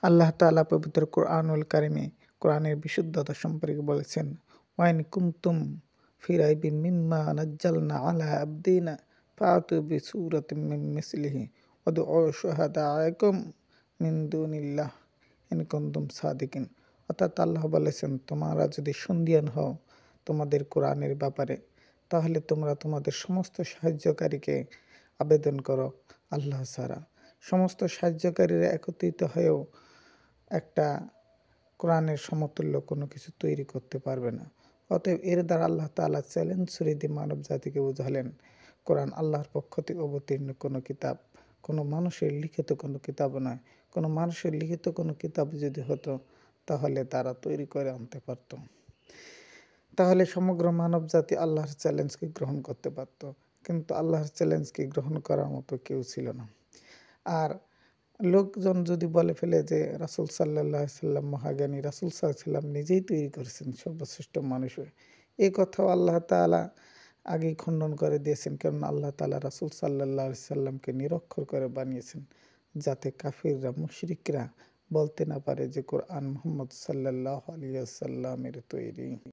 আল্লাহ তাআলা পবিত্র কোরআনুল কারিমে কোরআনের বিশুদ্ধতা সম্পর্কে বলেছেন, ওয়াইন কুনতুম ফি রাইবিম মিম্মা নাজ্জালনা আলা আবদিনা ফাতু বিসূরাতিম মিন মিসলিহি ওয়াদউ শুহাদাআকুম মিন দুনিল্লাহ ইন কুনতুম সাদিকিন। অর্থাৎ আল্লাহ বলেছেন, তোমরা যদি সন্দিহান হও তোমাদের কোরআনের ব্যাপারে, তাহলে তোমরা তোমাদের সমস্ত সাহায্যকারীকে আবেদন করো আল্লাহ ছাড়া। সমস্ত সাহায্যকারীরা একত্রিত হয়েও একটা কোরআনের সমতুল্য কোনো কিছু তৈরি করতে পারবে না। অতএব এর দ্বারা আল্লাহ তাআলা চ্যালেঞ্জ ছুড়ে দিয়ে মানব জাতিকে বোঝালেন, কোরআন আল্লাহর পক্ষ থেকে অবতীর্ণ কোনো কিতাব, কোনো মানুষের লিখিত কোনো কিতাবও নয়। কোনো মানুষের লিখিত কোনো কিতাব যদি হতো, তাহলে তারা তৈরি করে আনতে পারত। তাহলে সমগ্র মানব জাতি আল্লাহর চ্যালেঞ্জকে গ্রহণ করতে পারত। কিন্তু আল্লাহর চ্যালেঞ্জকে গ্রহণ করার মতো কেউ ছিল না। আর লোকজন যদি বলে ফেলে যে রাসূল সাল্লাল্লাহু আলাইহি সাল্লাম মহাজ্ঞানী, রাসূল সাল্লাল্লাহু আলাইহি সাল্লাম নিজেই তৈরি করেছেন সর্বশ্রেষ্ঠ মানুষ হয়ে, এই কথাও আল্লাহ তাআলা আগেই খণ্ডন করে দিয়েছেন। কারণ আল্লাহ তাআলা রাসূল সাল্লাল্লাহু আলাইহি সাল্লামকে নিরক্ষর করে বানিয়েছেন, যাতে কাফিররা মুশরিকরা বলতে না পারে যে কোরআন মুহাম্মদ সাল্লাল্লাহু আলাইহি ওয়াসাল্লামের তৈরি।